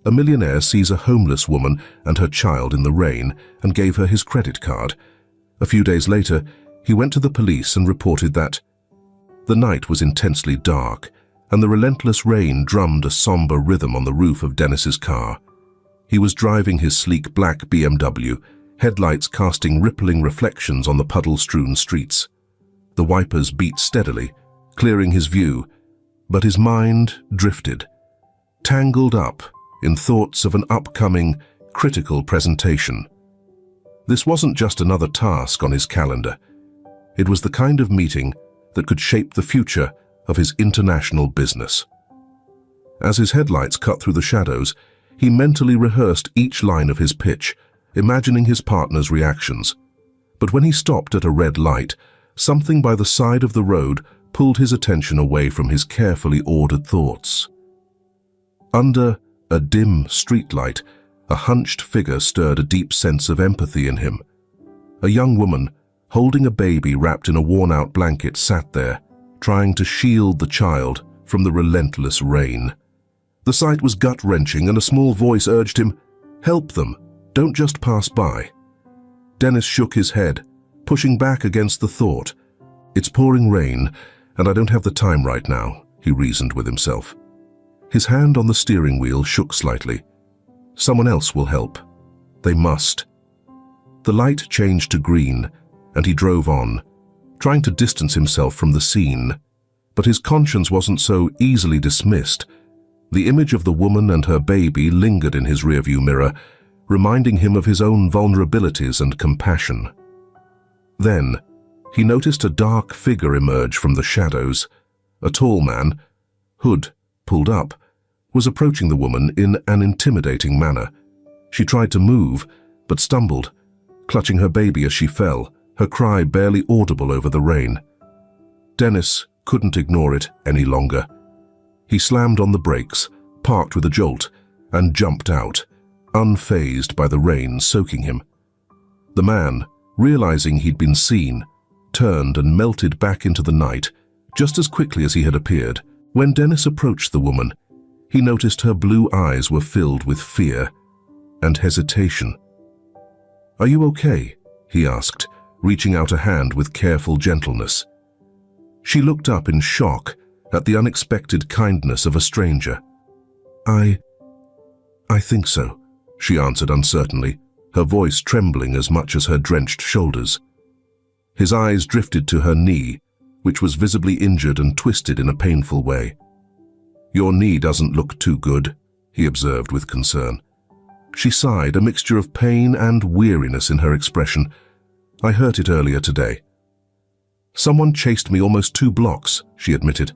a millionaire sees a homeless woman and her child in the rain and gave her his credit card. A few days later, he went to the police and reported that the night was intensely dark and the relentless rain drummed a somber rhythm on the roof of Dennis's car. He was driving his sleek black BMW, headlights casting rippling reflections on the puddle-strewn streets. The wipers beat steadily, clearing his view, but his mind drifted, tangled up in thoughts of an upcoming, critical presentation. This wasn't just another task on his calendar. It was the kind of meeting that could shape the future of his international business. As his headlights cut through the shadows, he mentally rehearsed each line of his pitch, imagining his partner's reactions. But when he stopped at a red light, something by the side of the road pulled his attention away from his carefully ordered thoughts. Under a dim streetlight, a hunched figure stirred a deep sense of empathy in him. A young woman, holding a baby wrapped in a worn-out blanket, sat there, trying to shield the child from the relentless rain. The sight was gut-wrenching, and a small voice urged him, "Help them, don't just pass by." Dennis shook his head, pushing back against the thought. "It's pouring rain, and I don't have the time right now," he reasoned with himself. His hand on the steering wheel shook slightly. Someone else will help. They must. The light changed to green, and he drove on, trying to distance himself from the scene. But his conscience wasn't so easily dismissed. The image of the woman and her baby lingered in his rearview mirror, reminding him of his own vulnerabilities and compassion. Then, he noticed a dark figure emerge from the shadows. A tall man, hood pulled up, was approaching the woman in an intimidating manner. She tried to move, but stumbled, clutching her baby as she fell, her cry barely audible over the rain. Dennis couldn't ignore it any longer. He slammed on the brakes, parked with a jolt, and jumped out, unfazed by the rain soaking him. The man, realizing he'd been seen, turned and melted back into the night, just as quickly as he had appeared. When Dennis approached the woman, he noticed her blue eyes were filled with fear and hesitation. "Are you okay?" he asked, reaching out a hand with careful gentleness. She looked up in shock at the unexpected kindness of a stranger. I think so," she answered uncertainly, her voice trembling as much as her drenched shoulders. His eyes drifted to her knee, which was visibly injured and twisted in a painful way. "Your knee doesn't look too good," he observed with concern. She sighed, a mixture of pain and weariness in her expression. "I hurt it earlier today." "Someone chased me almost 2 blocks, she admitted.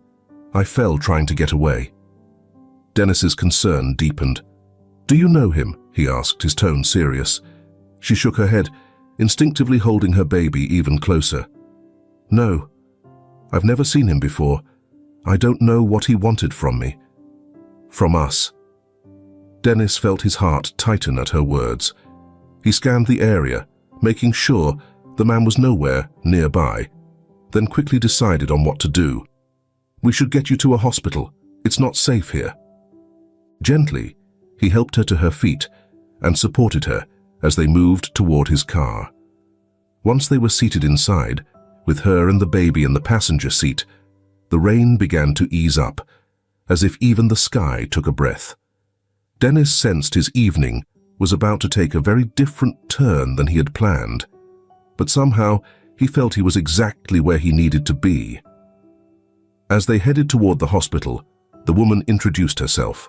"I fell trying to get away." Dennis's concern deepened. "Do you know him?" he asked, his tone serious. She shook her head, instinctively holding her baby even closer. "No, I've never seen him before. I don't know what he wanted from me. From us." Dennis felt his heart tighten at her words. He scanned the area, making sure the man was nowhere nearby, then quickly decided on what to do. "We should get you to a hospital. It's not safe here." Gently, he helped her to her feet and supported her as they moved toward his car. Once they were seated inside, with her and the baby in the passenger seat, the rain began to ease up, as if even the sky took a breath. Dennis sensed his evening was about to take a very different turn than he had planned, but somehow he felt he was exactly where he needed to be. As they headed toward the hospital, the woman introduced herself.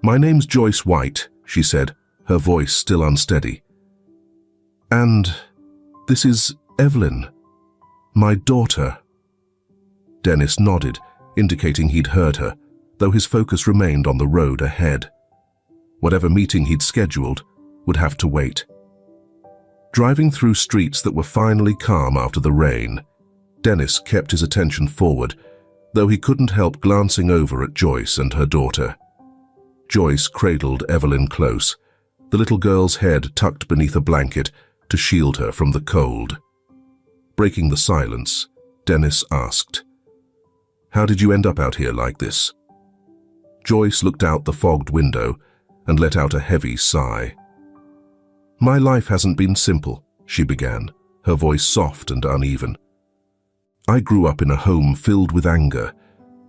"My name's Joyce White," she said, her voice still unsteady. "And this is Evelyn, my daughter." Dennis nodded, indicating he'd heard her, though his focus remained on the road ahead. Whatever meeting he'd scheduled would have to wait. Driving through streets that were finally calm after the rain, Dennis kept his attention forward, though he couldn't help glancing over at Joyce and her daughter. Joyce cradled Evelyn close, the little girl's head tucked beneath a blanket to shield her from the cold. Breaking the silence, Dennis asked, "How did you end up out here like this?" Joyce looked out the fogged window, and let out a heavy sigh. "My life hasn't been simple," she began, her voice soft and uneven. "I grew up in a home filled with anger.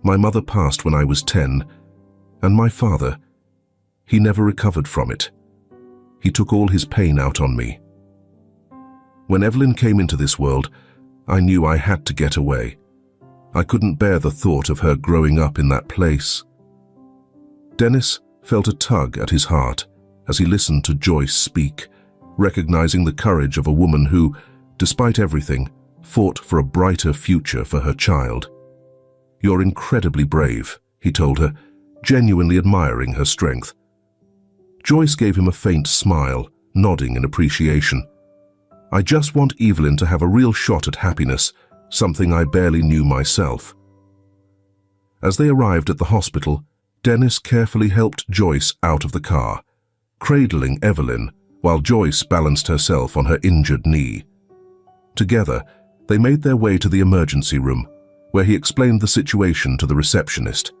My mother passed when I was 10, and my father, he never recovered from it. He took all his pain out on me. When Evelyn came into this world, I knew I had to get away. I couldn't bear the thought of her growing up in that place." Dennis felt a tug at his heart as he listened to Joyce speak, recognizing the courage of a woman who, despite everything, fought for a brighter future for her child. "You're incredibly brave," he told her, genuinely admiring her strength. Joyce gave him a faint smile, nodding in appreciation. "I just want Evelyn to have a real shot at happiness, something I barely knew myself." As they arrived at the hospital, Dennis carefully helped Joyce out of the car, cradling Evelyn while Joyce balanced herself on her injured knee. Together, they made their way to the emergency room, where he explained the situation to the receptionist.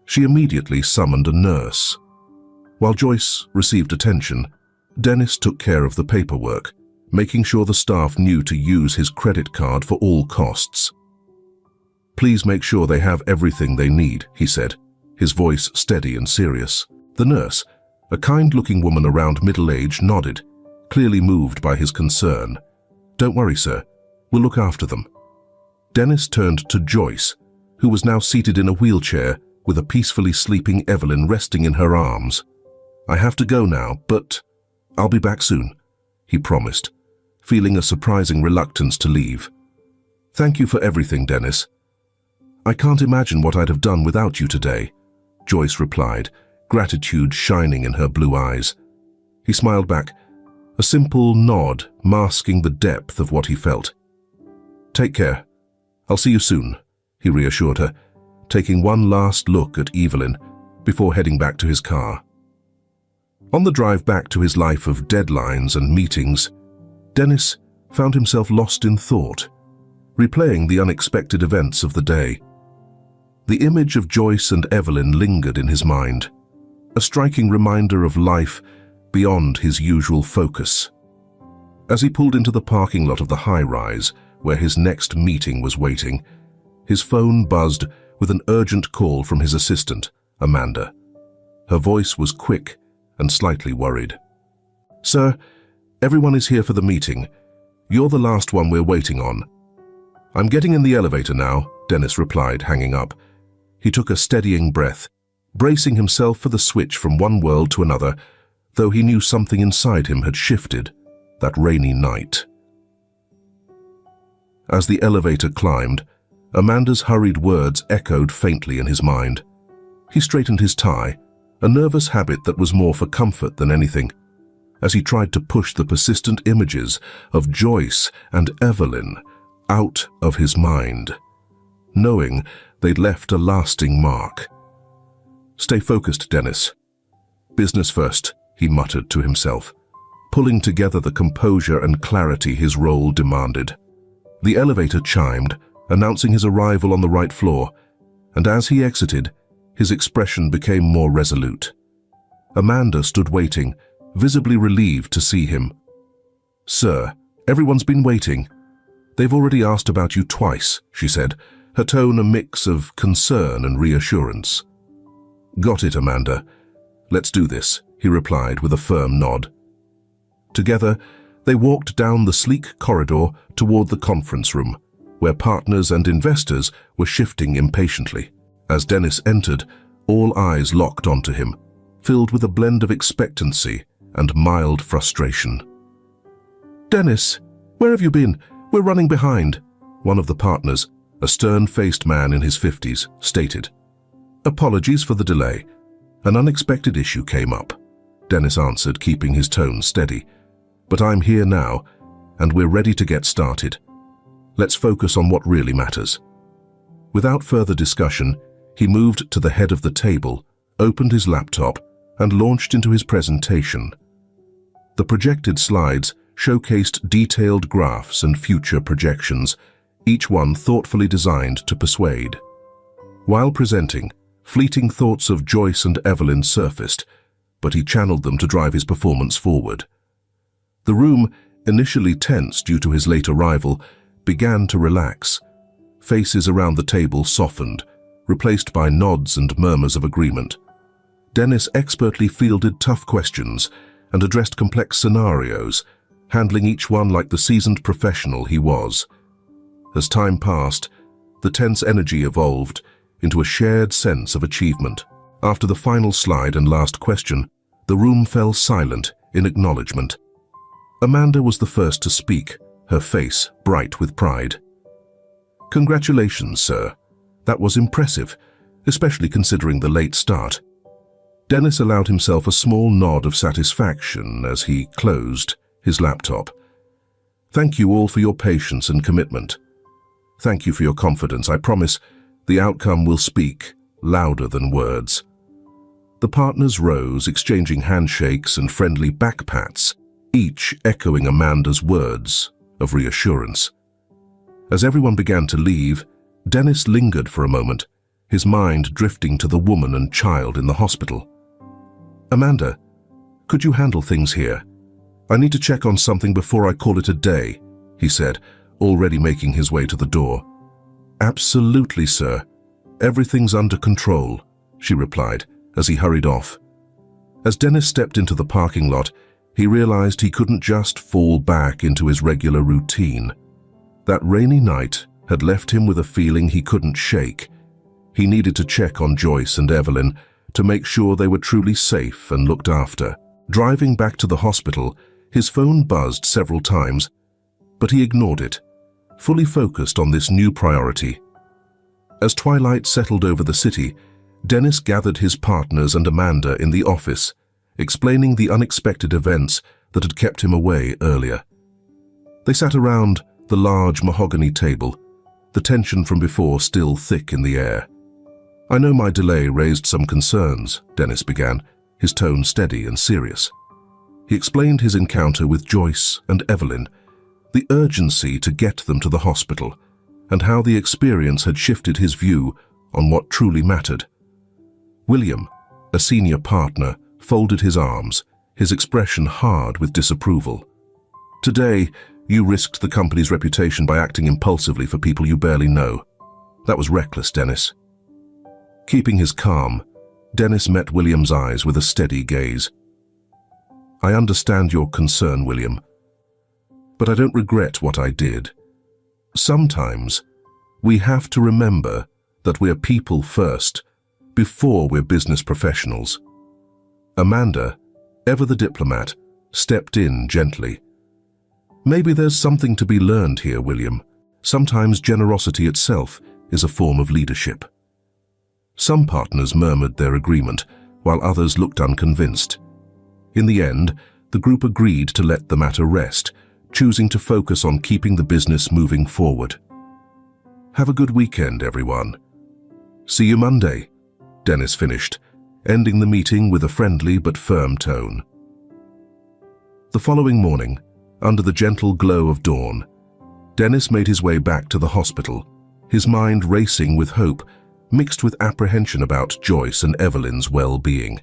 She immediately summoned a nurse. While Joyce received attention, Dennis took care of the paperwork, making sure the staff knew to use his credit card for all costs. "Please make sure they have everything they need," he said, his voice steady and serious. The nurse, a kind-looking woman around middle age, nodded, clearly moved by his concern. "Don't worry, sir. We'll look after them." Dennis turned to Joyce, who was now seated in a wheelchair with a peacefully sleeping Evelyn resting in her arms. "I have to go now, but I'll be back soon," he promised, feeling a surprising reluctance to leave. "Thank you for everything, Dennis. I can't imagine what I'd have done without you today," Joyce replied, gratitude shining in her blue eyes. He smiled back, a simple nod masking the depth of what he felt. "Take care. I'll see you soon," he reassured her, taking one last look at Evelyn before heading back to his car. On the drive back to his life of deadlines and meetings, Dennis found himself lost in thought, replaying the unexpected events of the day. The image of Joyce and Evelyn lingered in his mind, a striking reminder of life beyond his usual focus. As he pulled into the parking lot of the high-rise where his next meeting was waiting, his phone buzzed with an urgent call from his assistant, Amanda. Her voice was quick and slightly worried. "Sir, everyone is here for the meeting. You're the last one we're waiting on." "I'm getting in the elevator now," Dennis replied, hanging up. He took a steadying breath, bracing himself for the switch from one world to another, though he knew something inside him had shifted that rainy night. As the elevator climbed, Amanda's hurried words echoed faintly in his mind. He straightened his tie, a nervous habit that was more for comfort than anything, as he tried to push the persistent images of Joyce and Evelyn out of his mind, knowing they'd left a lasting mark. "Stay focused, Dennis. Business first," he muttered to himself, pulling together the composure and clarity his role demanded. The elevator chimed, announcing his arrival on the right floor, and as he exited, his expression became more resolute. Amanda stood waiting, visibly relieved to see him. "Sir, everyone's been waiting. They've already asked about you twice," she said, her tone a mix of concern and reassurance. "Got it, Amanda. Let's do this," he replied with a firm nod. Together, they walked down the sleek corridor toward the conference room, where partners and investors were shifting impatiently. As Dennis entered, all eyes locked onto him, filled with a blend of expectancy and mild frustration. "Dennis, where have you been? We're running behind," one of the partners, a stern-faced man in his 50s, stated. "Apologies for the delay. An unexpected issue came up," Dennis answered, keeping his tone steady. "But I'm here now, and we're ready to get started. Let's focus on what really matters." Without further discussion, he moved to the head of the table, opened his laptop, and launched into his presentation. The projected slides showcased detailed graphs and future projections, each one thoughtfully designed to persuade. While presenting, fleeting thoughts of Joyce and Evelyn surfaced, but he channeled them to drive his performance forward. The room, initially tense due to his late arrival, began to relax. Faces around the table softened, replaced by nods and murmurs of agreement. Dennis expertly fielded tough questions and addressed complex scenarios, handling each one like the seasoned professional he was. As time passed, the tense energy evolved into a shared sense of achievement. After the final slide and last question, the room fell silent in acknowledgement. Amanda was the first to speak, her face bright with pride. "Congratulations, sir. That was impressive, especially considering the late start." Dennis allowed himself a small nod of satisfaction as he closed his laptop. "Thank you all for your patience and commitment. Thank you for your confidence. I promise the outcome will speak louder than words." The partners rose, exchanging handshakes and friendly backpats, each echoing Amanda's words of reassurance. As everyone began to leave, Dennis lingered for a moment, his mind drifting to the woman and child in the hospital. "Amanda, could you handle things here? I need to check on something before I call it a day," he said, already making his way to the door. "Absolutely, sir. Everything's under control," she replied as he hurried off. As Dennis stepped into the parking lot, he realized he couldn't just fall back into his regular routine. That rainy night had left him with a feeling he couldn't shake. He needed to check on Joyce and Evelyn to make sure they were truly safe and looked after. Driving back to the hospital, his phone buzzed several times, but he ignored it, fully focused on this new priority. As twilight settled over the city, Dennis gathered his partners and Amanda in the office, explaining the unexpected events that had kept him away earlier. They sat around the large mahogany table, the tension from before still thick in the air. "I know my delay raised some concerns," Dennis began, his tone steady and serious. He explained his encounter with Joyce and Evelyn, the urgency to get them to the hospital, and how the experience had shifted his view on what truly mattered. William, a senior partner, folded his arms, his expression hard with disapproval. "Today, you risked the company's reputation by acting impulsively for people you barely know. That was reckless, Dennis." Keeping his calm, Dennis met William's eyes with a steady gaze. "I understand your concern, William, but I don't regret what I did. Sometimes, we have to remember that we're people first, before we're business professionals." Amanda, ever the diplomat, stepped in gently. "Maybe there's something to be learned here, William. Sometimes generosity itself is a form of leadership." Some partners murmured their agreement, while others looked unconvinced. In the end, the group agreed to let the matter rest, choosing to focus on keeping the business moving forward. "Have a good weekend, everyone. See you Monday," Dennis finished, ending the meeting with a friendly but firm tone. The following morning, under the gentle glow of dawn, Dennis made his way back to the hospital, his mind racing with hope, mixed with apprehension about Joyce and Evelyn's well-being.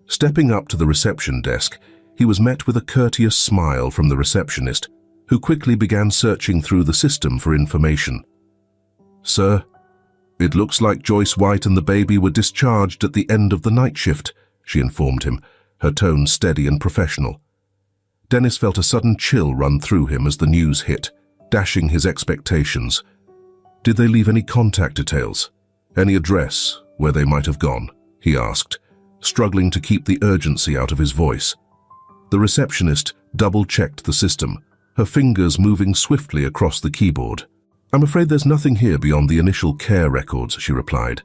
Stepping up to the reception desk, he was met with a courteous smile from the receptionist, who quickly began searching through the system for information. "Sir, it looks like Joyce White and the baby were discharged at the end of the night shift," she informed him, her tone steady and professional. Dennis felt a sudden chill run through him as the news hit, dashing his expectations. "Did they leave any contact details? Any address where they might have gone?" he asked, struggling to keep the urgency out of his voice. The receptionist double-checked the system, her fingers moving swiftly across the keyboard. "I'm afraid there's nothing here beyond the initial care records," she replied.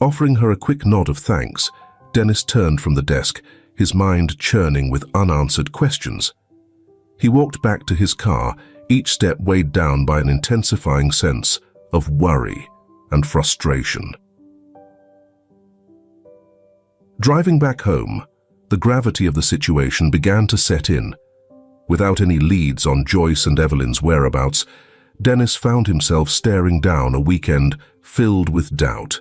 Offering her a quick nod of thanks, Dennis turned from the desk, his mind churning with unanswered questions. He walked back to his car, each step weighed down by an intensifying sense of worry and frustration. Driving back home, the gravity of the situation began to set in. Without any leads on Joyce and Evelyn's whereabouts, Dennis found himself staring down a weekend filled with doubt.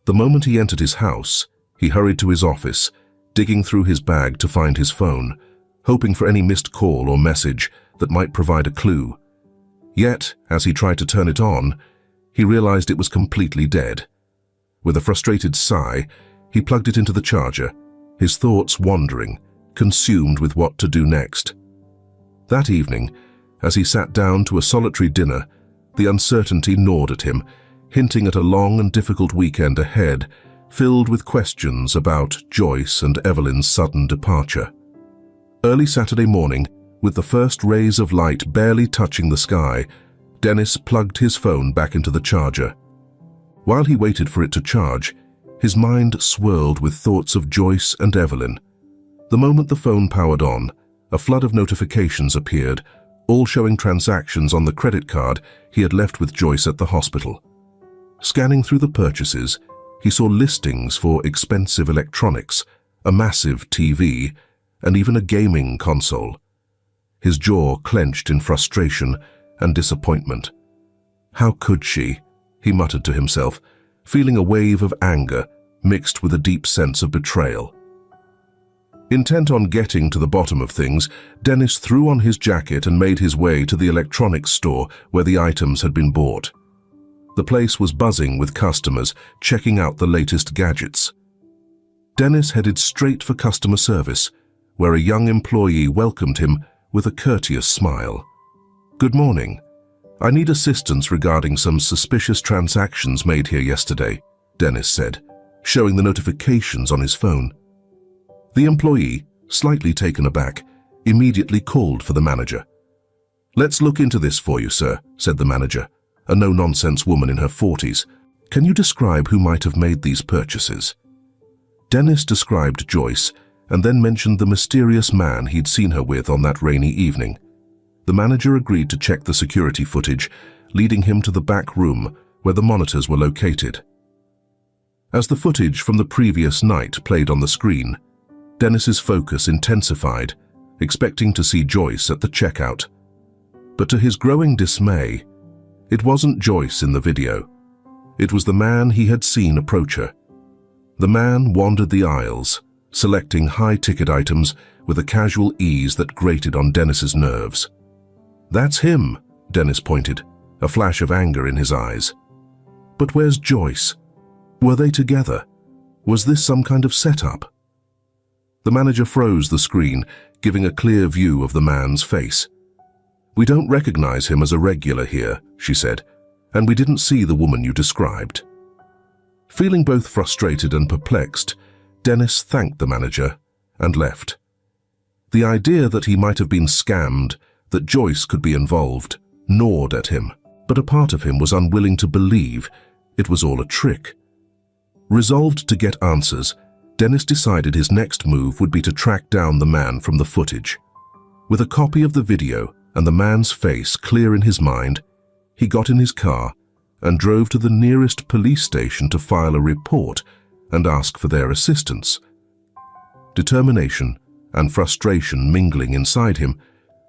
The moment he entered his house, he hurried to his office, digging through his bag to find his phone, hoping for any missed call or message that might provide a clue. Yet, as he tried to turn it on, he realized it was completely dead. With a frustrated sigh, he plugged it into the charger, his thoughts wandering, consumed with what to do next. That evening, as he sat down to a solitary dinner, the uncertainty gnawed at him, hinting at a long and difficult weekend ahead, filled with questions about Joyce and Evelyn's sudden departure. Early Saturday morning, with the first rays of light barely touching the sky, Dennis plugged his phone back into the charger. While he waited for it to charge, his mind swirled with thoughts of Joyce and Evelyn. The moment the phone powered on, a flood of notifications appeared, all showing transactions on the credit card he had left with Joyce at the hospital. Scanning through the purchases, he saw listings for expensive electronics, a massive TV, and even a gaming console. His jaw clenched in frustration and disappointment. How could she? He muttered to himself, feeling a wave of anger mixed with a deep sense of betrayal. Intent on getting to the bottom of things, Dennis threw on his jacket and made his way to the electronics store where the items had been bought. The place was buzzing with customers checking out the latest gadgets. Dennis headed straight for customer service, where a young employee welcomed him with a courteous smile. "Good morning. I need assistance regarding some suspicious transactions made here yesterday," Dennis said, showing the notifications on his phone. The employee, slightly taken aback, immediately called for the manager. "Let's look into this for you, sir," said the manager, a no-nonsense woman in her 40s. "Can you describe who might have made these purchases?" Dennis described Joyce and then mentioned the mysterious man he'd seen her with on that rainy evening. The manager agreed to check the security footage, leading him to the back room where the monitors were located. As the footage from the previous night played on the screen, Dennis's focus intensified, expecting to see Joyce at the checkout. But to his growing dismay, it wasn't Joyce in the video. It was the man he had seen approach her. The man wandered the aisles, selecting high-ticket items with a casual ease that grated on Dennis's nerves. "That's him," Dennis pointed, a flash of anger in his eyes. "But where's Joyce? Were they together? Was this some kind of setup?" The manager froze the screen, giving a clear view of the man's face. "We don't recognize him as a regular here," she said, "and we didn't see the woman you described." Feeling both frustrated and perplexed, Dennis thanked the manager and left. The idea that he might have been scammed, that Joyce could be involved, gnawed at him, but a part of him was unwilling to believe it was all a trick. Resolved to get answers, Dennis decided his next move would be to track down the man from the footage. With a copy of the video and the man's face clear in his mind, he got in his car and drove to the nearest police station to file a report and ask for their assistance. Determination and frustration mingling inside him,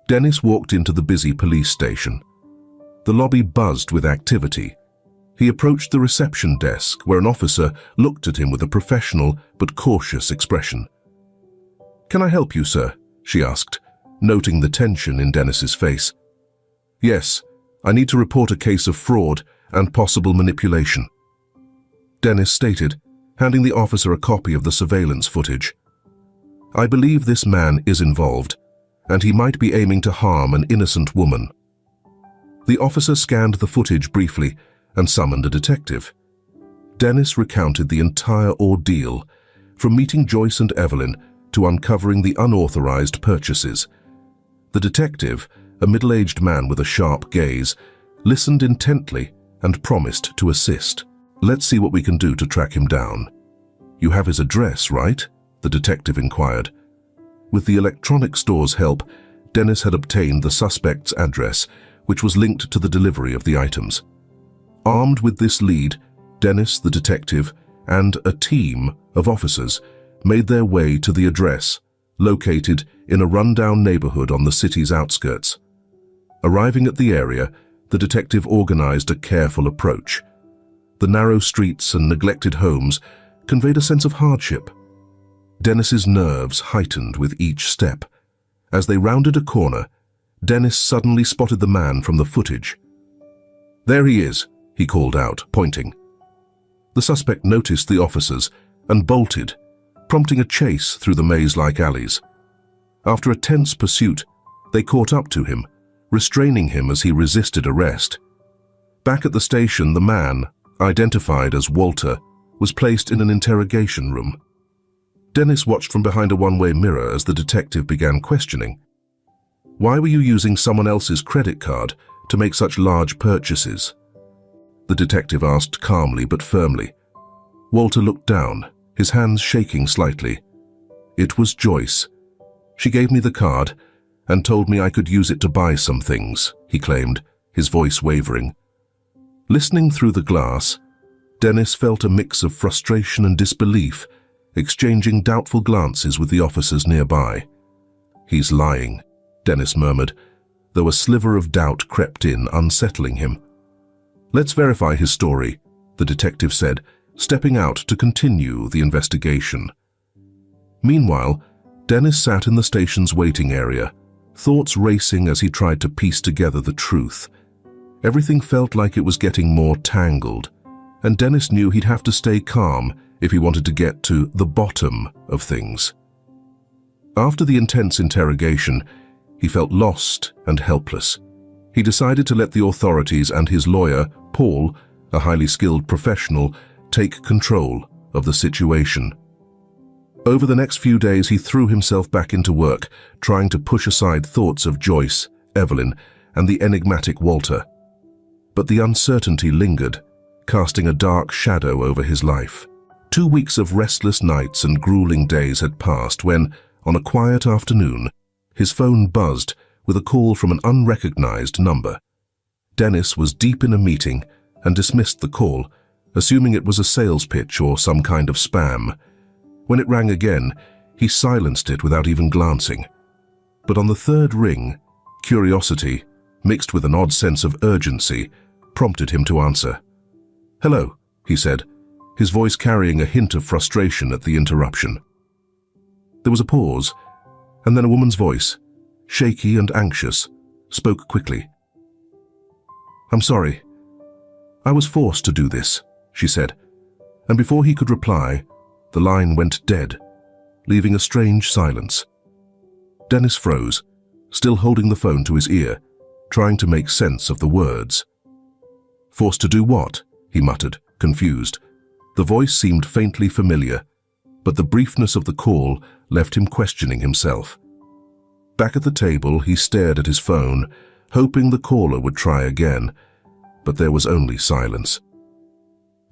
Dennis walked into the busy police station. The lobby buzzed with activity. He approached the reception desk, where an officer looked at him with a professional but cautious expression. "Can I help you, sir?" she asked, noting the tension in Dennis's face. "Yes, I need to report a case of fraud and possible manipulation," Dennis stated, handing the officer a copy of the surveillance footage. "I believe this man is involved, and he might be aiming to harm an innocent woman." The officer scanned the footage briefly and summoned a detective. Dennis recounted the entire ordeal, from meeting Joyce and Evelyn to uncovering the unauthorized purchases. The detective, a middle-aged man with a sharp gaze, listened intently and promised to assist. "Let's see what we can do to track him down." "You have his address, right?" the detective inquired. With the electronic store's help, Dennis had obtained the suspect's address, which was linked to the delivery of the items. Armed with this lead, Dennis, the detective, and a team of officers made their way to the address, located in a rundown neighborhood on the city's outskirts. Arriving at the area, the detective organized a careful approach. The narrow streets and neglected homes conveyed a sense of hardship. Dennis's nerves heightened with each step. As they rounded a corner, Dennis suddenly spotted the man from the footage. "There he is," he called out, pointing. The suspect noticed the officers and bolted, prompting a chase through the maze-like alleys. After a tense pursuit, they caught up to him, restraining him as he resisted arrest. Back at the station, the man, identified as Walter, was placed in an interrogation room. Dennis watched from behind a one-way mirror as the detective began questioning. "Why were you using someone else's credit card to make such large purchases?" The detective asked calmly but firmly. Walter looked down, his hands shaking slightly. "It was Joyce. She gave me the card and told me I could use it to buy some things," he claimed, his voice wavering. Listening through the glass, Dennis felt a mix of frustration and disbelief, exchanging doubtful glances with the officers nearby. "He's lying," Dennis murmured, though a sliver of doubt crept in, unsettling him. "Let's verify his story," the detective said, stepping out to continue the investigation. Meanwhile, Dennis sat in the station's waiting area, thoughts racing as he tried to piece together the truth. Everything felt like it was getting more tangled, and Dennis knew he'd have to stay calm if he wanted to get to the bottom of things. After the intense interrogation, he felt lost and helpless. He decided to let the authorities and his lawyer, Paul, a highly skilled professional, take control of the situation. Over the next few days, he threw himself back into work, trying to push aside thoughts of Joyce, Evelyn, and the enigmatic Walter. But the uncertainty lingered, casting a dark shadow over his life. 2 weeks of restless nights and grueling days had passed when, on a quiet afternoon, his phone buzzed with a call from an unrecognized number. Dennis was deep in a meeting and dismissed the call, assuming it was a sales pitch or some kind of spam. When it rang again, he silenced it without even glancing. But on the third ring, curiosity, mixed with an odd sense of urgency, prompted him to answer. "Hello," he said, his voice carrying a hint of frustration at the interruption. There was a pause, and then a woman's voice, shaky and anxious, spoke quickly. "I'm sorry. I was forced to do this," she said, and before he could reply, the line went dead, leaving a strange silence. Dennis froze, still holding the phone to his ear, trying to make sense of the words. "Forced to do what?" he muttered, confused. The voice seemed faintly familiar, but the briefness of the call left him questioning himself. Back at the table, he stared at his phone, hoping the caller would try again, but there was only silence.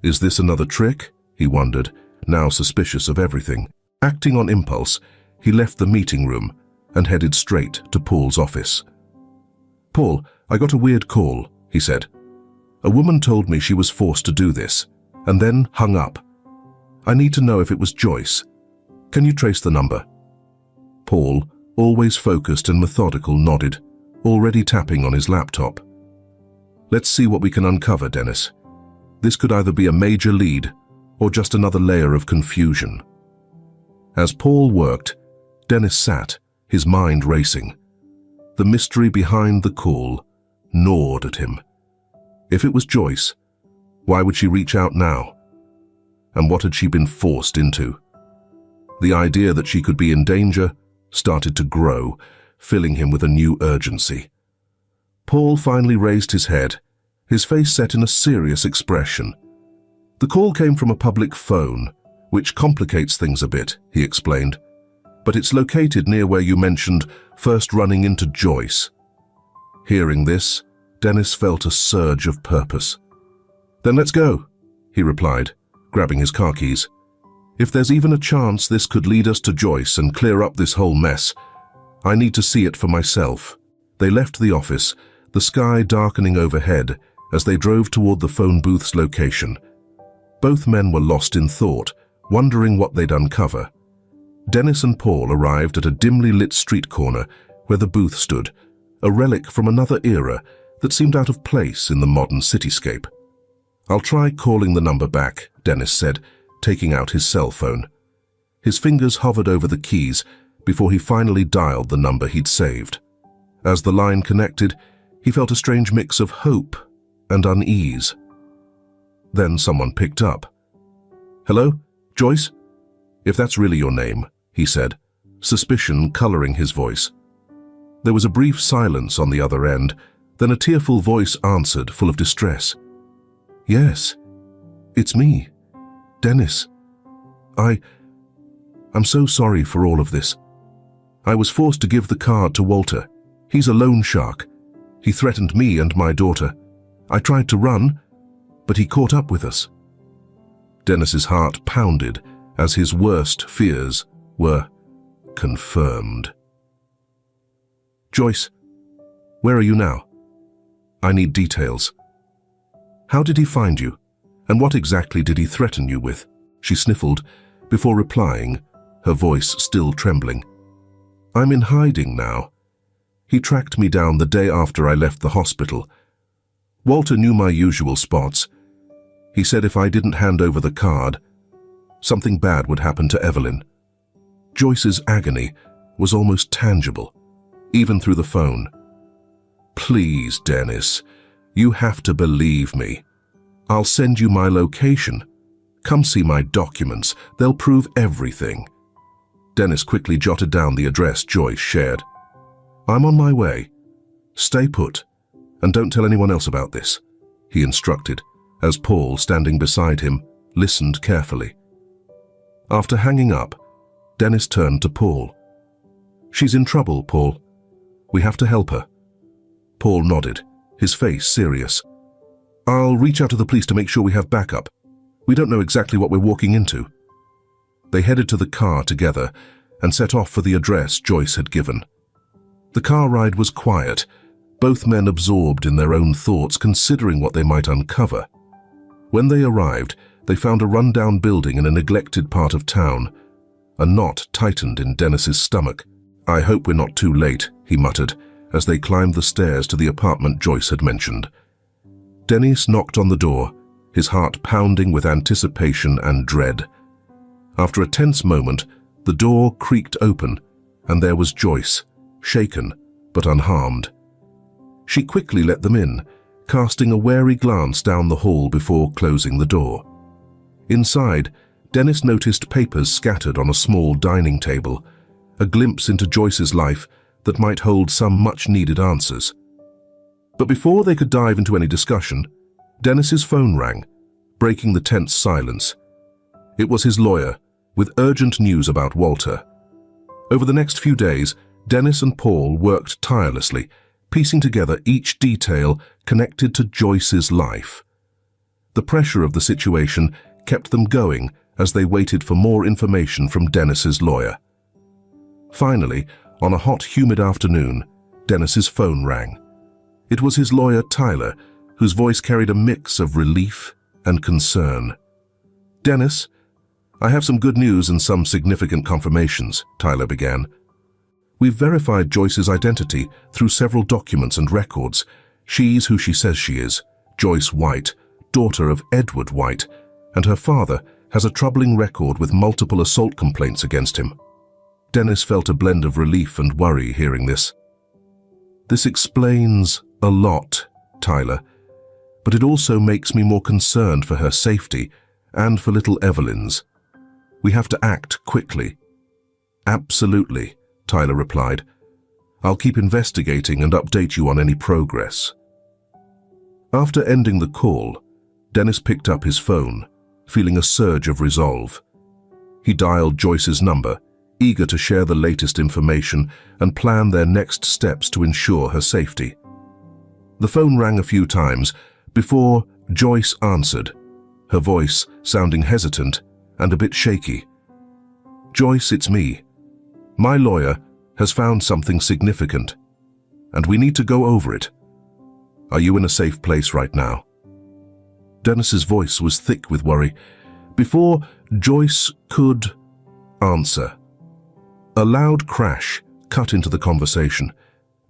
"Is this another trick?" he wondered, now suspicious of everything. Acting on impulse, he left the meeting room and headed straight to Paul's office. "Paul, I got a weird call," he said. "A woman told me she was forced to do this, and then hung up. I need to know if it was Joyce. Can you trace the number?" Paul, always focused and methodical, nodded, already tapping on his laptop. "Let's see what we can uncover, Dennis. This could either be a major lead or just another layer of confusion." As Paul worked, Dennis sat, his mind racing. The mystery behind the call gnawed at him. If it was Joyce, why would she reach out now? And what had she been forced into? The idea that she could be in danger started to grow, filling him with a new urgency. Paul finally raised his head, his face set in a serious expression. "The call came from a public phone, which complicates things a bit," he explained. "But it's located near where you mentioned first running into Joyce." Hearing this, Dennis felt a surge of purpose. "Then let's go," he replied, grabbing his car keys. "If there's even a chance this could lead us to Joyce and clear up this whole mess, I need to see it for myself." They left the office, the sky darkening overhead as they drove toward the phone booth's location. Both men were lost in thought, wondering what they'd uncover. Dennis and Paul arrived at a dimly lit street corner where the booth stood, a relic from another era that seemed out of place in the modern cityscape. "I'll try calling the number back," Dennis said, taking out his cell phone. His fingers hovered over the keys before he finally dialed the number he'd saved. As the line connected, he felt a strange mix of hope and unease. Then someone picked up. "Hello, Joyce? If that's really your name," he said, suspicion coloring his voice. There was a brief silence on the other end, then a tearful voice answered, full of distress. "Yes, it's me, Dennis. I'm so sorry for all of this. I was forced to give the card to Walter. He's a loan shark. He threatened me and my daughter. I tried to run, but he caught up with us." Dennis's heart pounded as his worst fears were confirmed. "Joyce, where are you now? I need details. How did he find you, and what exactly did he threaten you with?" She sniffled before replying, her voice still trembling. "I'm in hiding now. He tracked me down the day after I left the hospital. Walter knew my usual spots. He said if I didn't hand over the card, something bad would happen to Evelyn." Joyce's agony was almost tangible, even through the phone. "Please, Dennis, you have to believe me. I'll send you my location. Come see my documents. They'll prove everything." Dennis quickly jotted down the address Joyce shared. "I'm on my way. Stay put, and don't tell anyone else about this," he instructed, as Paul, standing beside him, listened carefully. After hanging up, Dennis turned to Paul. "She's in trouble, Paul. We have to help her." Paul nodded, his face serious. "I'll reach out to the police to make sure we have backup. We don't know exactly what we're walking into." They headed to the car together and set off for the address Joyce had given. The car ride was quiet, both men absorbed in their own thoughts, considering what they might uncover. When they arrived, they found a rundown building in a neglected part of town. A knot tightened in Dennis's stomach. "I hope we're not too late," he muttered, as they climbed the stairs to the apartment Joyce had mentioned. Dennis knocked on the door, his heart pounding with anticipation and dread. After a tense moment, the door creaked open, and there was Joyce, shaken but unharmed. She quickly let them in, casting a wary glance down the hall before closing the door. Inside, Dennis noticed papers scattered on a small dining table, a glimpse into Joyce's life that might hold some much-needed answers. But before they could dive into any discussion, Dennis's phone rang, breaking the tense silence. It was his lawyer, with urgent news about Walter. Over the next few days, Dennis and Paul worked tirelessly, piecing together each detail connected to Joyce's life. The pressure of the situation kept them going as they waited for more information from Dennis's lawyer. Finally, on a hot, humid afternoon, Dennis's phone rang. It was his lawyer, Tyler, whose voice carried a mix of relief and concern. "Dennis, I have some good news and some significant confirmations," Tyler began. "We've verified Joyce's identity through several documents and records. She's who she says she is, Joyce White, daughter of Edward White, and her father has a troubling record with multiple assault complaints against him." Dennis felt a blend of relief and worry hearing this. "This explains a lot, Tyler, but it also makes me more concerned for her safety and for little Evelyn's. We have to act quickly." "Absolutely," Tyler replied. "I'll keep investigating and update you on any progress." After ending the call, Dennis picked up his phone, feeling a surge of resolve. He dialed Joyce's number, eager to share the latest information and plan their next steps to ensure her safety. The phone rang a few times before Joyce answered, her voice sounding hesitant and a bit shaky. "Joyce, it's me. My lawyer has found something significant, and we need to go over it. Are you in a safe place right now?" Dennis's voice was thick with worry. Before Joyce could answer, a loud crash cut into the conversation.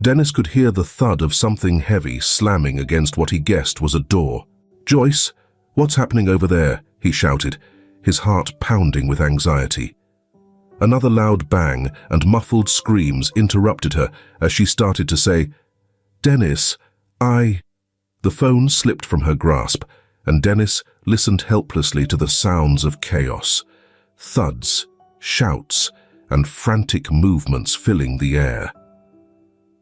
Dennis could hear the thud of something heavy slamming against what he guessed was a door. "Joyce, what's happening over there?" he shouted, his heart pounding with anxiety. Another loud bang and muffled screams interrupted her as she started to say, "Dennis, I—" The phone slipped from her grasp, and Dennis listened helplessly to the sounds of chaos. Thuds, shouts, and frantic movements filling the air.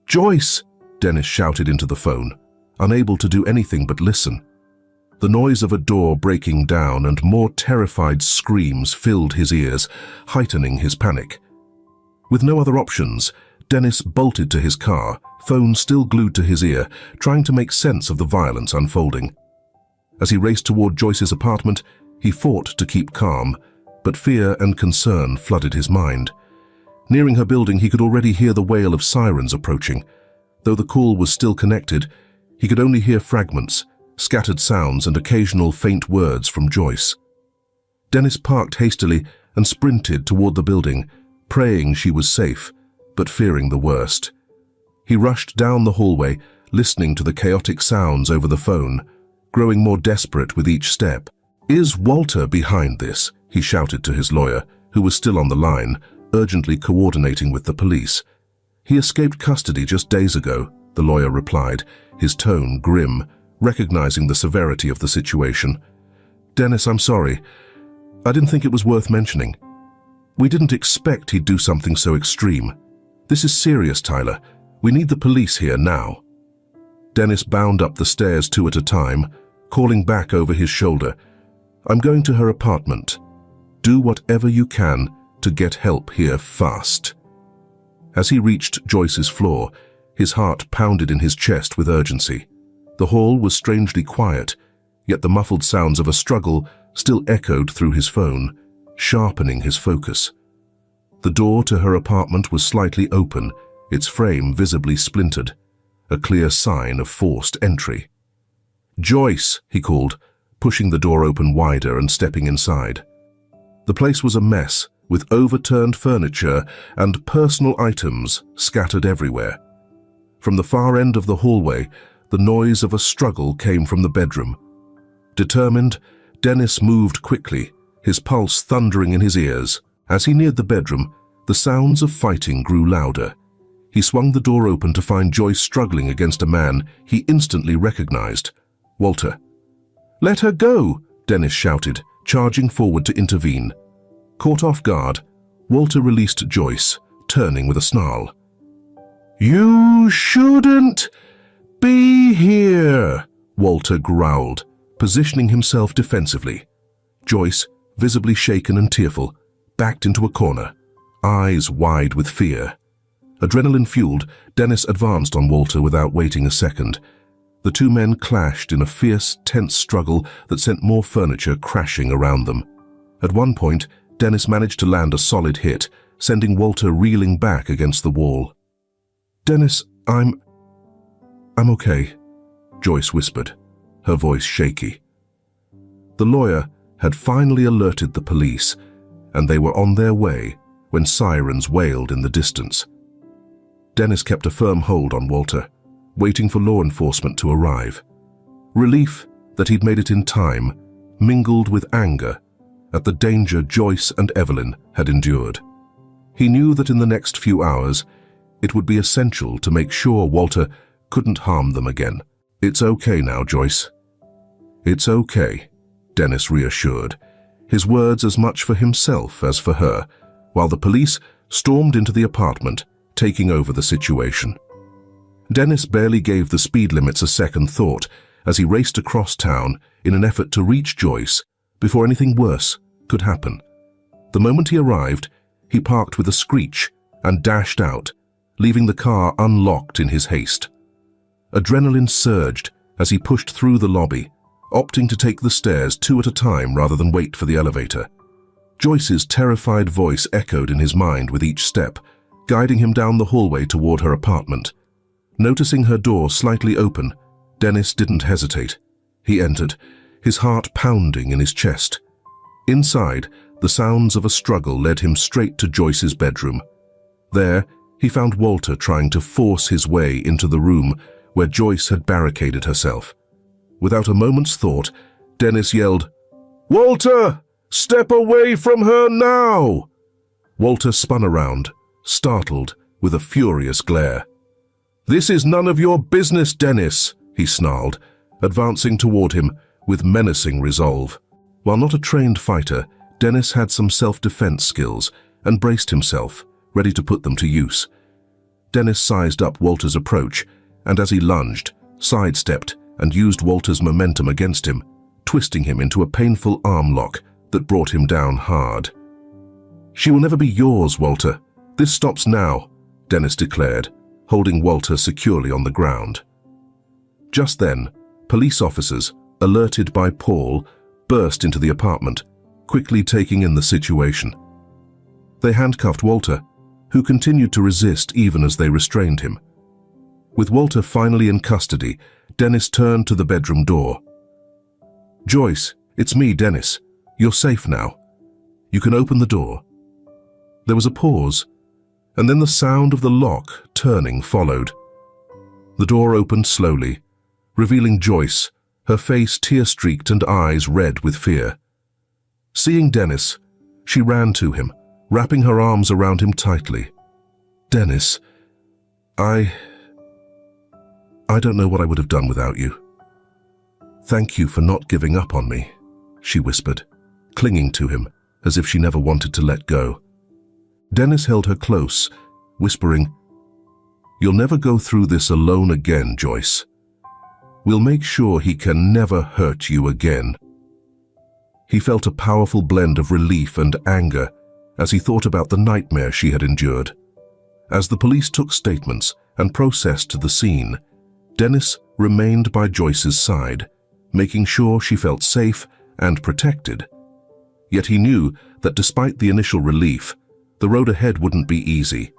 "Joyce!" Dennis shouted into the phone, unable to do anything but listen. The noise of a door breaking down and more terrified screams filled his ears, heightening his panic. With no other options, Dennis bolted to his car, phone still glued to his ear, trying to make sense of the violence unfolding. As he raced toward Joyce's apartment, he fought to keep calm, but fear and concern flooded his mind. Nearing her building, he could already hear the wail of sirens approaching. Though the call was still connected, he could only hear fragments, scattered sounds and occasional faint words from Joyce. Dennis parked hastily and sprinted toward the building, praying she was safe, but fearing the worst. He rushed down the hallway, listening to the chaotic sounds over the phone, growing more desperate with each step. "Is Walter behind this?" he shouted to his lawyer, who was still on the line, urgently coordinating with the police. "He escaped custody just days ago," the lawyer replied, his tone grim, recognizing the severity of the situation. "Dennis, I'm sorry. I didn't think it was worth mentioning. We didn't expect he'd do something so extreme. This is serious, Tyler. We need the police here now." Dennis bound up the stairs 2 at a time, calling back over his shoulder, "I'm going to her apartment. Do whatever you can to get help here fast." As he reached Joyce's floor, his heart pounded in his chest with urgency. The hall was strangely quiet, yet the muffled sounds of a struggle still echoed through his phone, sharpening his focus. The door to her apartment was slightly open, its frame visibly splintered, a clear sign of forced entry. "Joyce," he called, pushing the door open wider and stepping inside. The place was a mess, with overturned furniture and personal items scattered everywhere. From the far end of the hallway, the noise of a struggle came from the bedroom. Determined, Dennis moved quickly, his pulse thundering in his ears. As he neared the bedroom, the sounds of fighting grew louder. He swung the door open to find Joyce struggling against a man he instantly recognized, Walter. "Let her go!" Dennis shouted, charging forward to intervene. Caught off guard, Walter released Joyce, turning with a snarl. "You shouldn't be here," Walter growled, positioning himself defensively. Joyce, visibly shaken and tearful, backed into a corner, eyes wide with fear. Adrenaline-fueled, Dennis advanced on Walter without waiting a second. The two men clashed in a fierce, tense struggle that sent more furniture crashing around them. At one point, Dennis managed to land a solid hit, sending Walter reeling back against the wall. "Dennis, I'm okay," Joyce whispered, her voice shaky. The lawyer had finally alerted the police, and they were on their way when sirens wailed in the distance. Dennis kept a firm hold on Walter, waiting for law enforcement to arrive. Relief that he'd made it in time mingled with anger at the danger Joyce and Evelyn had endured. He knew that in the next few hours, it would be essential to make sure Walter couldn't harm them again. "It's okay now, Joyce." "It's okay," Dennis reassured, his words as much for himself as for her, while the police stormed into the apartment, taking over the situation. Dennis barely gave the speed limits a second thought as he raced across town in an effort to reach Joyce before anything worse could happen. The moment he arrived, he parked with a screech and dashed out, leaving the car unlocked in his haste. Adrenaline surged as he pushed through the lobby, opting to take the stairs 2 at a time rather than wait for the elevator. Joyce's terrified voice echoed in his mind with each step, guiding him down the hallway toward her apartment. Noticing her door slightly open, Dennis didn't hesitate. He entered, his heart pounding in his chest. Inside, the sounds of a struggle led him straight to Joyce's bedroom. There, he found Walter trying to force his way into the room where Joyce had barricaded herself. Without a moment's thought, Dennis yelled, "Walter, step away from her now!" Walter spun around, startled, with a furious glare. "This is none of your business, Dennis," he snarled, advancing toward him with menacing resolve. While not a trained fighter, Dennis had some self-defense skills and braced himself, ready to put them to use. Dennis sized up Walter's approach, and as he lunged, sidestepped and used Walter's momentum against him, twisting him into a painful arm lock that brought him down hard. "She will never be yours, Walter. This stops now," Dennis declared, holding Walter securely on the ground. Just then, police officers, alerted by Paul, burst into the apartment, quickly taking in the situation. They handcuffed Walter, who continued to resist even as they restrained him. With Walter finally in custody, Dennis turned to the bedroom door. "Joyce, it's me, Dennis. You're safe now. You can open the door." There was a pause, and then the sound of the lock turning followed. The door opened slowly, revealing Joyce, her face tear-streaked and eyes red with fear. Seeing Dennis, she ran to him, wrapping her arms around him tightly. "Dennis, I don't know what I would have done without you. Thank you for not giving up on me," she whispered, clinging to him as if she never wanted to let go. Dennis held her close, whispering, "You'll never go through this alone again, Joyce. We'll make sure he can never hurt you again." He felt a powerful blend of relief and anger as he thought about the nightmare she had endured. As the police took statements and processed the scene, Dennis remained by Joyce's side, making sure she felt safe and protected. Yet he knew that despite the initial relief, the road ahead wouldn't be easy.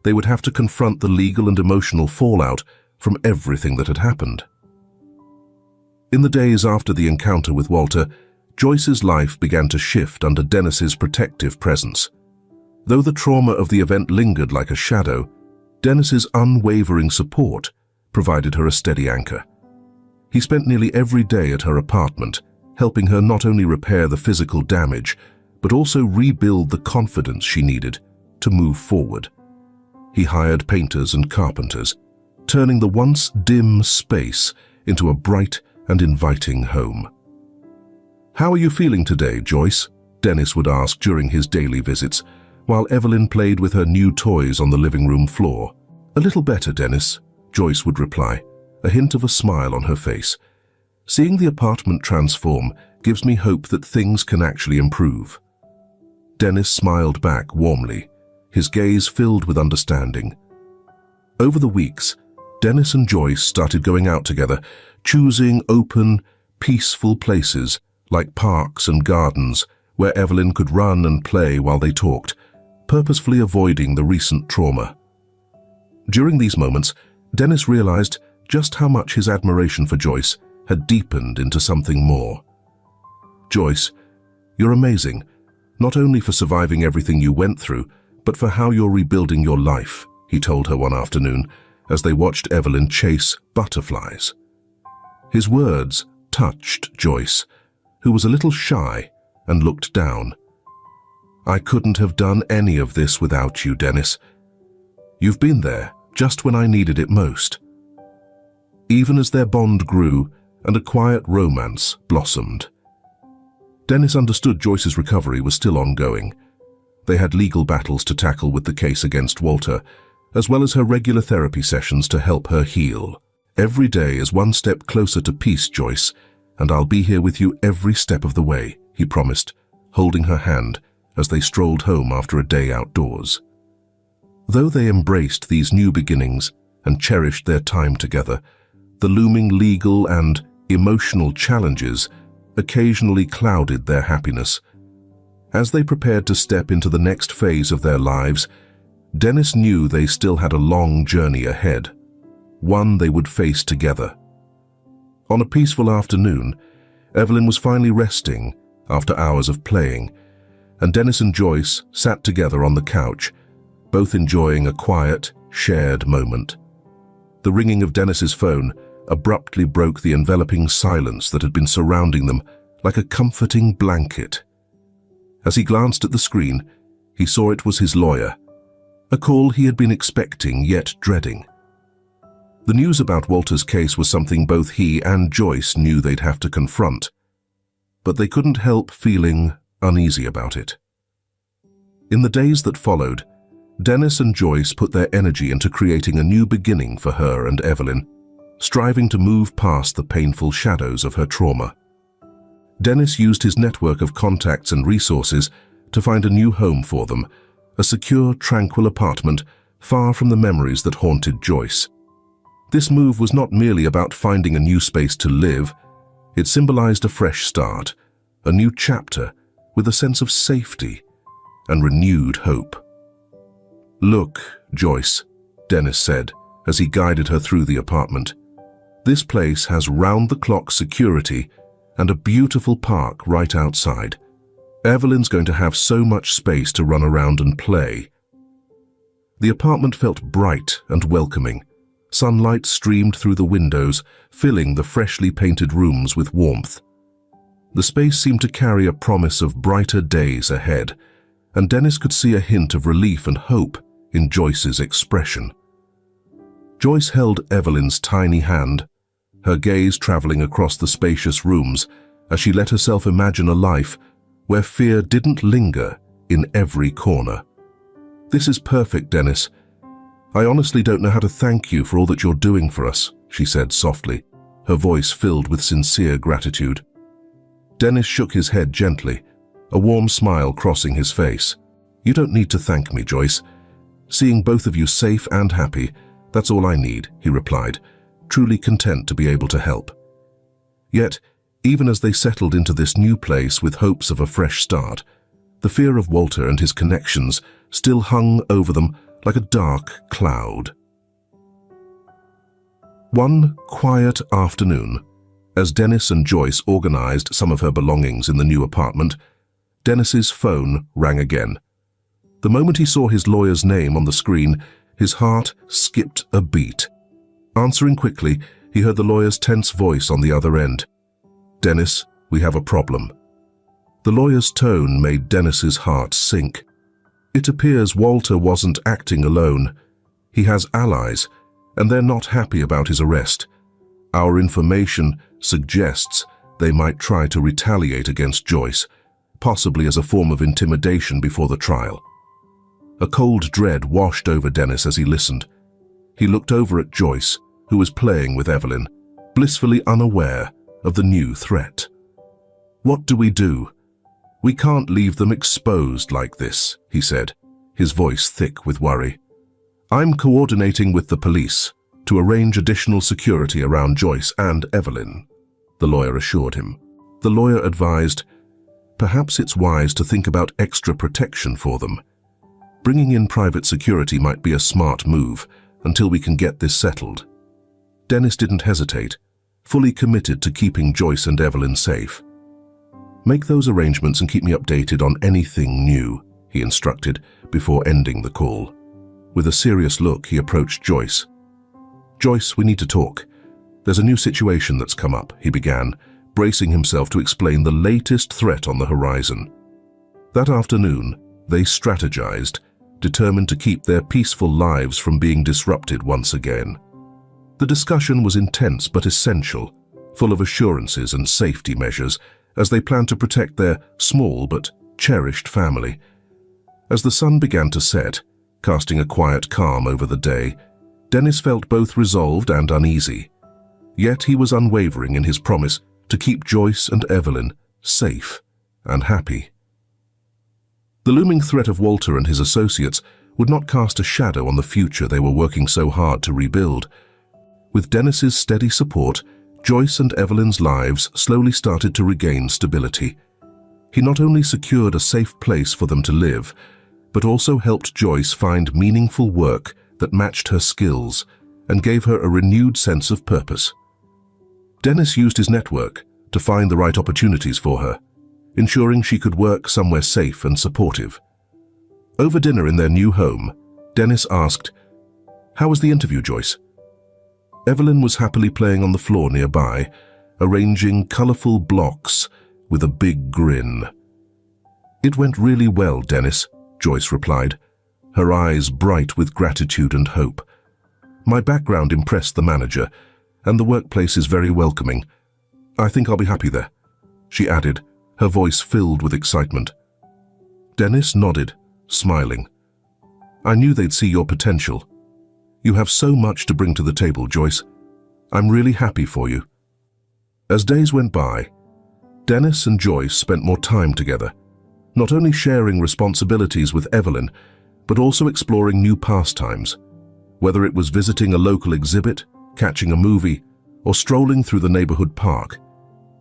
They would have to confront the legal and emotional fallout from everything that had happened. In the days after the encounter with Walter, Joyce's life began to shift under Dennis's protective presence. Though the trauma of the event lingered like a shadow, Dennis's unwavering support provided her a steady anchor. He spent nearly every day at her apartment, helping her not only repair the physical damage, but also rebuild the confidence she needed to move forward. He hired painters and carpenters, turning the once dim space into a bright and inviting home. "How are you feeling today, Joyce?" Dennis would ask during his daily visits, while Evelyn played with her new toys on the living room floor. "A little better, Dennis," Joyce would reply, a hint of a smile on her face. "Seeing the apartment transform gives me hope that things can actually improve." Dennis smiled back warmly, his gaze filled with understanding. Over the weeks, Dennis and Joyce started going out together, choosing open, peaceful places like parks and gardens where Evelyn could run and play while they talked, purposefully avoiding the recent trauma. During these moments, Dennis realized just how much his admiration for Joyce had deepened into something more. "Joyce, you're amazing, not only for surviving everything you went through, but for how you're rebuilding your life," he told her one afternoon as they watched Evelyn chase butterflies. His words touched Joyce, who was a little shy and looked down. "I couldn't have done any of this without you, Dennis. You've been there just when I needed it most." Even as their bond grew and a quiet romance blossomed. Dennis understood Joyce's recovery was still ongoing. They had legal battles to tackle with the case against Walter, as well as her regular therapy sessions to help her heal. "Every day is one step closer to peace, Joyce, and I'll be here with you every step of the way," he promised, holding her hand as they strolled home after a day outdoors. Though they embraced these new beginnings and cherished their time together, the looming legal and emotional challenges occasionally clouded their happiness. As they prepared to step into the next phase of their lives, Dennis knew they still had a long journey ahead, one they would face together. On a peaceful afternoon, Evelyn was finally resting after hours of playing, and Dennis and Joyce sat together on the couch, both enjoying a quiet, shared moment. The ringing of Dennis's phone abruptly broke the enveloping silence that had been surrounding them like a comforting blanket. As he glanced at the screen, He saw it was his lawyer, a call he had been expecting yet dreading. The news about Walter's case was something both he and Joyce knew they'd have to confront, but they couldn't help feeling uneasy about it. In the days that followed, Dennis and Joyce put their energy into creating a new beginning for her and Evelyn, striving to move past the painful shadows of her trauma. Dennis used his network of contacts and resources to find a new home for them, a secure, tranquil apartment far from the memories that haunted Joyce. This move was not merely about finding a new space to live. It symbolized a fresh start, a new chapter with a sense of safety and renewed hope. "Look, Joyce," Dennis said as he guided her through the apartment. "This place has round-the-clock security and a beautiful park right outside. Evelyn's going to have so much space to run around and play." The apartment felt bright and welcoming. Sunlight streamed through the windows, filling the freshly painted rooms with warmth. The space seemed to carry a promise of brighter days ahead, and Dennis could see a hint of relief and hope in Joyce's expression. Joyce held Evelyn's tiny hand, her gaze traveling across the spacious rooms as she let herself imagine a life where fear didn't linger in every corner. "This is perfect, Dennis. I honestly don't know how to thank you for all that you're doing for us," she said softly, her voice filled with sincere gratitude. Dennis shook his head gently, a warm smile crossing his face. "You don't need to thank me, Joyce. Seeing both of you safe and happy, that's all I need," he replied, truly content to be able to help. Yet, even as they settled into this new place with hopes of a fresh start, the fear of Walter and his connections still hung over them like a dark cloud. One quiet afternoon, as Dennis and Joyce organized some of her belongings in the new apartment, Dennis's phone rang again. The moment he saw his lawyer's name on the screen, his heart skipped a beat. Answering quickly, he heard the lawyer's tense voice on the other end. "Dennis, we have a problem." The lawyer's tone made Dennis's heart sink. It appears Walter wasn't acting alone. He has allies, and they're not happy about his arrest. Our information suggests they might try to retaliate against Joyce, possibly as a form of intimidation before the trial. A cold dread washed over Dennis as he listened. He looked over at Joyce, who was playing with Evelyn, blissfully unaware of the new threat. "What do we do? We can't leave them exposed like this," he said, his voice thick with worry. "I'm coordinating with the police to arrange additional security around Joyce and Evelyn," the lawyer assured him. The lawyer advised, "Perhaps it's wise to think about extra protection for them. Bringing in private security might be a smart move until we can get this settled." Dennis didn't hesitate, fully committed to keeping Joyce and Evelyn safe. "Make those arrangements and keep me updated on anything new," he instructed before ending the call. With a serious look, he approached Joyce. "Joyce, we need to talk. There's a new situation that's come up," he began, bracing himself to explain the latest threat on the horizon. That afternoon, they strategized, determined to keep their peaceful lives from being disrupted once again. The discussion was intense but essential, full of assurances and safety measures, as they planned to protect their small but cherished family. As the sun began to set, casting a quiet calm over the day, Dennis felt both resolved and uneasy. Yet he was unwavering in his promise to keep Joyce and Evelyn safe and happy. The looming threat of Walter and his associates would not cast a shadow on the future they were working so hard to rebuild. With Dennis's steady support, Joyce and Evelyn's lives slowly started to regain stability. He not only secured a safe place for them to live, but also helped Joyce find meaningful work that matched her skills and gave her a renewed sense of purpose. Dennis used his network to find the right opportunities for her, ensuring she could work somewhere safe and supportive. Over dinner in their new home, Dennis asked, "How was the interview, Joyce?" Evelyn was happily playing on the floor nearby, arranging colorful blocks with a big grin. "It went really well, Dennis," Joyce replied, her eyes bright with gratitude and hope. My background impressed the manager, and the workplace is very welcoming. I think I'll be happy there, she added, her voice filled with excitement. Dennis nodded, smiling. I knew they'd see your potential. You have so much to bring to the table, Joyce. I'm really happy for you. As days went by, Dennis and Joyce spent more time together, not only sharing responsibilities with Evelyn, but also exploring new pastimes, whether it was visiting a local exhibit, catching a movie, or strolling through the neighborhood park.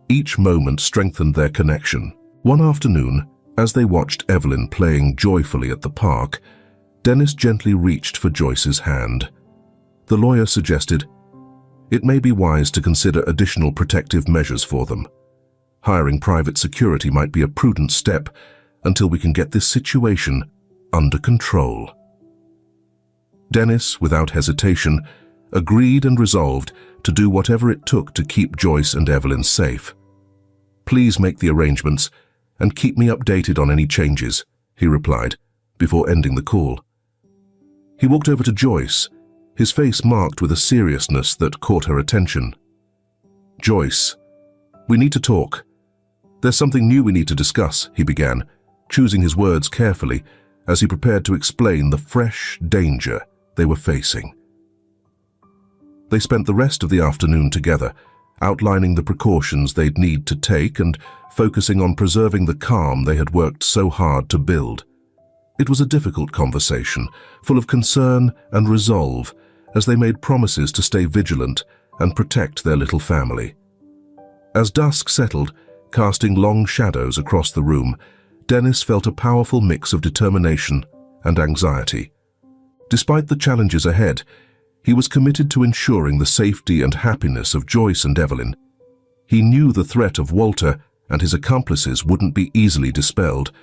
Each moment strengthened their connection. One afternoon, as they watched Evelyn playing joyfully at the park, Dennis gently reached for Joyce's hand. The lawyer suggested, it may be wise to consider additional protective measures for them. Hiring private security might be a prudent step until we can get this situation under control. Dennis, without hesitation, agreed and resolved to do whatever it took to keep Joyce and Evelyn safe. Please make the arrangements and keep me updated on any changes, he replied, before ending the call. He walked over to Joyce, his face marked with a seriousness that caught her attention. Joyce, we need to talk. There's something new we need to discuss, he began, choosing his words carefully as he prepared to explain the fresh danger they were facing. They spent the rest of the afternoon together, outlining the precautions they'd need to take and focusing on preserving the calm they had worked so hard to build. It was a difficult conversation, full of concern and resolve, as they made promises to stay vigilant and protect their little family. As dusk settled, casting long shadows across the room, Dennis felt a powerful mix of determination and anxiety. Despite the challenges ahead, he was committed to ensuring the safety and happiness of Joyce and Evelyn. He knew the threat of Walter and his accomplices wouldn't be easily dispelled,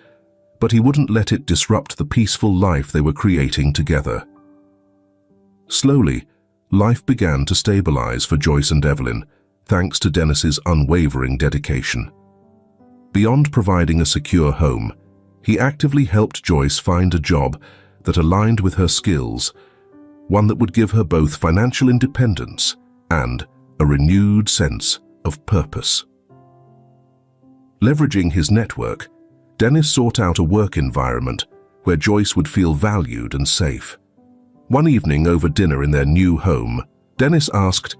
but he wouldn't let it disrupt the peaceful life they were creating together. Slowly, life began to stabilize for Joyce and Evelyn, thanks to Dennis's unwavering dedication. Beyond providing a secure home, he actively helped Joyce find a job that aligned with her skills, one that would give her both financial independence and a renewed sense of purpose. Leveraging his network, Dennis sought out a work environment where Joyce would feel valued and safe. One evening over dinner in their new home, Dennis asked,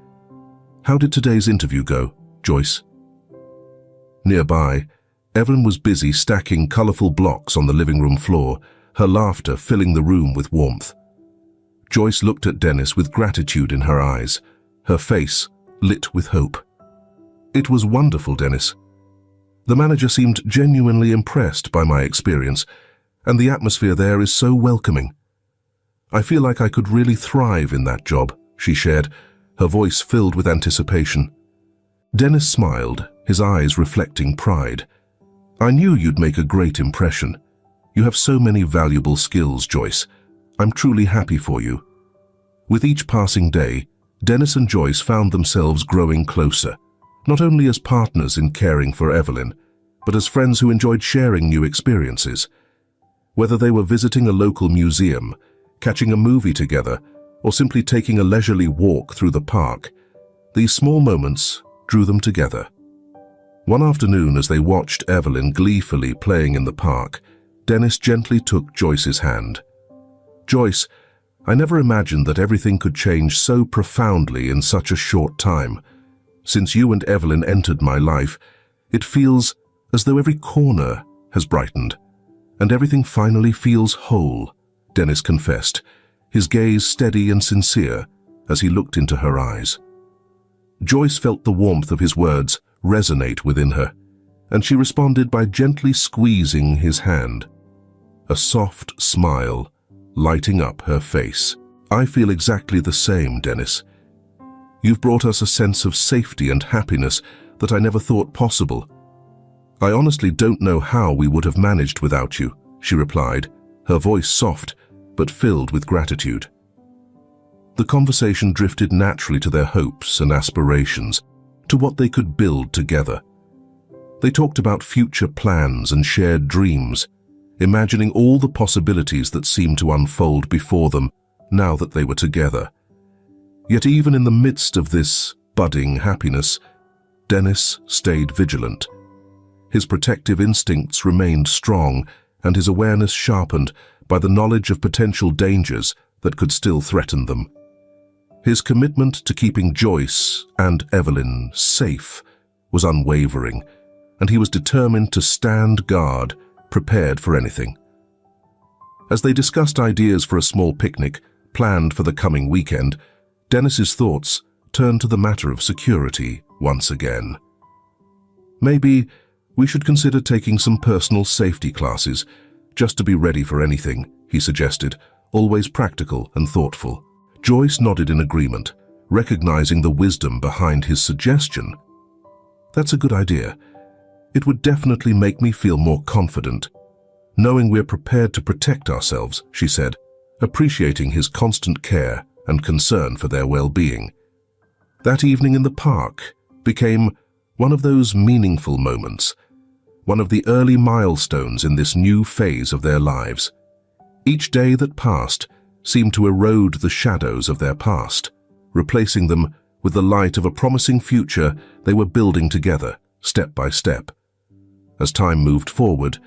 "How did today's interview go, Joyce?" Nearby, Evelyn was busy stacking colorful blocks on the living room floor, her laughter filling the room with warmth. Joyce looked at Dennis with gratitude in her eyes, her face lit with hope. "It was wonderful, Dennis. The manager seemed genuinely impressed by my experience, and the atmosphere there is so welcoming. I feel like I could really thrive in that job," she shared, her voice filled with anticipation. Dennis smiled, his eyes reflecting pride. "I knew you'd make a great impression. You have so many valuable skills, Joyce. I'm truly happy for you." With each passing day, Dennis and Joyce found themselves growing closer, not only as partners in caring for Evelyn, but as friends who enjoyed sharing new experiences. Whether they were visiting a local museum, catching a movie together, or simply taking a leisurely walk through the park, these small moments drew them together. One afternoon, as they watched Evelyn gleefully playing in the park, Dennis gently took Joyce's hand. "Joyce, I never imagined that everything could change so profoundly in such a short time. Since you and Evelyn entered my life, it feels as though every corner has brightened, and everything finally feels whole," Dennis confessed, his gaze steady and sincere as he looked into her eyes. Joyce felt the warmth of his words resonate within her, and she responded by gently squeezing his hand, a soft smile lighting up her face. "I feel exactly the same, Dennis. You've brought us a sense of safety and happiness that I never thought possible. I honestly don't know how we would have managed without you," she replied, her voice soft but filled with gratitude. The conversation drifted naturally to their hopes and aspirations, to what they could build together. They talked about future plans and shared dreams, imagining all the possibilities that seemed to unfold before them now that they were together. Yet even in the midst of this budding happiness, Dennis stayed vigilant. His protective instincts remained strong and his awareness sharpened by the knowledge of potential dangers that could still threaten them. His commitment to keeping Joyce and Evelyn safe was unwavering, and he was determined to stand guard, prepared for anything. As they discussed ideas for a small picnic planned for the coming weekend, Dennis's thoughts turned to the matter of security once again. Maybe we should consider taking some personal safety classes, just to be ready for anything, he suggested, always practical and thoughtful. Joyce nodded in agreement, recognizing the wisdom behind his suggestion. That's a good idea. It would definitely make me feel more confident, knowing we're prepared to protect ourselves, she said, appreciating his constant care and concern for their well-being. That evening in the park became one of those meaningful moments, one of the early milestones in this new phase of their lives. Each day that passed seemed to erode the shadows of their past, replacing them with the light of a promising future they were building together, step by step. As time moved forward,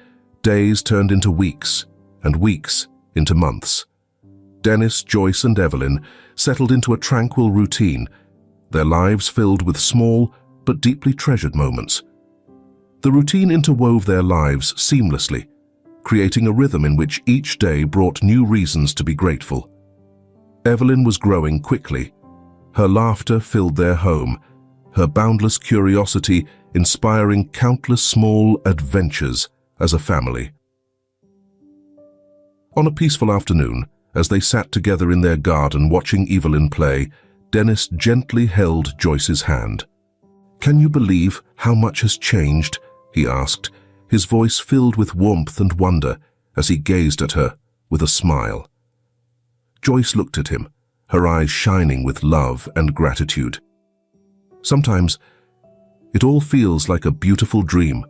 days turned into weeks, and weeks into months. Dennis, Joyce, and Evelyn settled into a tranquil routine, their lives filled with small but deeply treasured moments. The routine interwove their lives seamlessly, creating a rhythm in which each day brought new reasons to be grateful. Evelyn was growing quickly. Her laughter filled their home, her boundless curiosity inspiring countless small adventures as a family. On a peaceful afternoon, as they sat together in their garden watching Evelyn play, Dennis gently held Joyce's hand. "Can you believe how much has changed?" he asked, his voice filled with warmth and wonder as he gazed at her with a smile. Joyce looked at him, her eyes shining with love and gratitude. "Sometimes it all feels like a beautiful dream,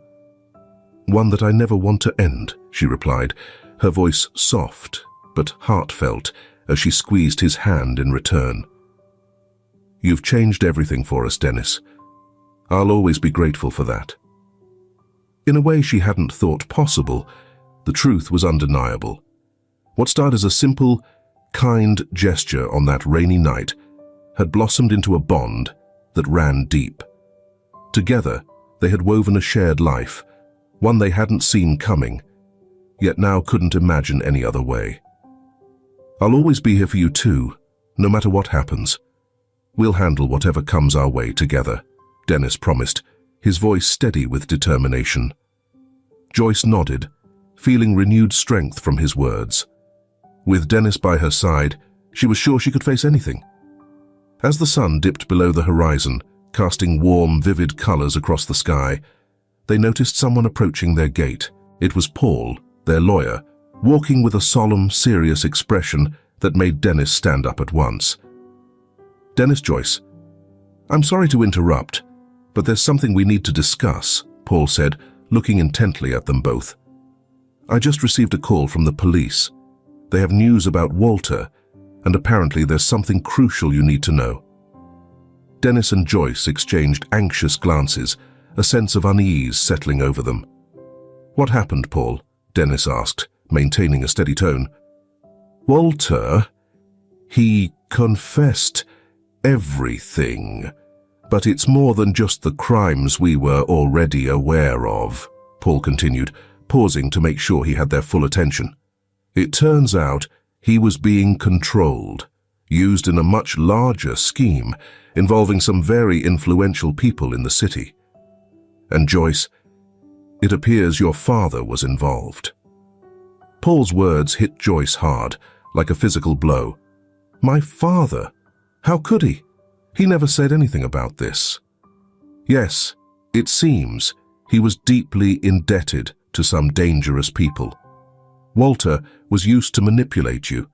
one that I never want to end," she replied, her voice soft but heartfelt as she squeezed his hand in return. "You've changed everything for us, Dennis. I'll always be grateful for that." In a way she hadn't thought possible, the truth was undeniable. What started as a simple, kind gesture on that rainy night had blossomed into a bond that ran deep. Together, they had woven a shared life, one they hadn't seen coming, yet now couldn't imagine any other way. "I'll always be here for you too, no matter what happens. We'll handle whatever comes our way together," Dennis promised, his voice steady with determination. Joyce nodded, feeling renewed strength from his words. With Dennis by her side, she was sure she could face anything. As the sun dipped below the horizon, casting warm, vivid colors across the sky, they noticed someone approaching their gate. It was Paul, their lawyer, walking with a solemn, serious expression that made Dennis stand up at once. "Dennis, Joyce, I'm sorry to interrupt, but there's something we need to discuss," Paul said, looking intently at them both. "I just received a call from the police. They have news about Walter, and apparently there's something crucial you need to know." Dennis and Joyce exchanged anxious glances, a sense of unease settling over them. "What happened, Paul?" Dennis asked, maintaining a steady tone. "Walter, he confessed everything. But it's more than just the crimes we were already aware of," Paul continued, pausing to make sure he had their full attention. "It turns out he was being controlled, used in a much larger scheme involving some very influential people in the city. And Joyce, it appears your father was involved." Paul's words hit Joyce hard, like a physical blow. "My father? How could he? He never said anything about this." "Yes, it seems he was deeply indebted to some dangerous people. Walter was used to manipulate you,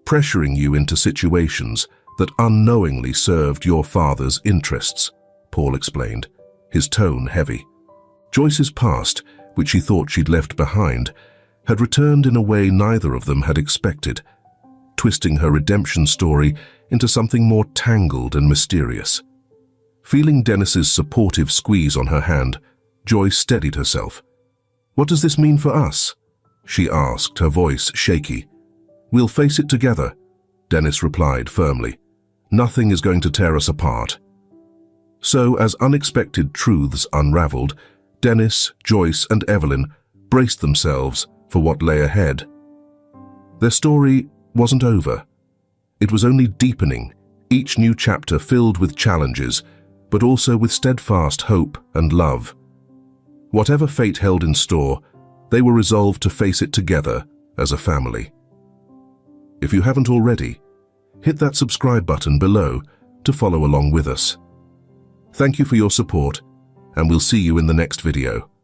pressuring you into situations that unknowingly served your father's interests," Paul explained, his tone heavy. Joyce's past, which she thought she'd left behind, had returned in a way neither of them had expected, twisting her redemption story into something more tangled and mysterious. Feeling Dennis's supportive squeeze on her hand, Joy steadied herself. "What does this mean for us?" she asked, her voice shaky. "We'll face it together," Dennis replied firmly. "Nothing is going to tear us apart." So, as unexpected truths unraveled, Dennis, Joyce, and Evelyn braced themselves for what lay ahead. Their story wasn't over. It was only deepening, each new chapter filled with challenges, but also with steadfast hope and love. Whatever fate held in store, they were resolved to face it together as a family. If you haven't already, hit that subscribe button below to follow along with us. Thank you for your support, and we'll see you in the next video.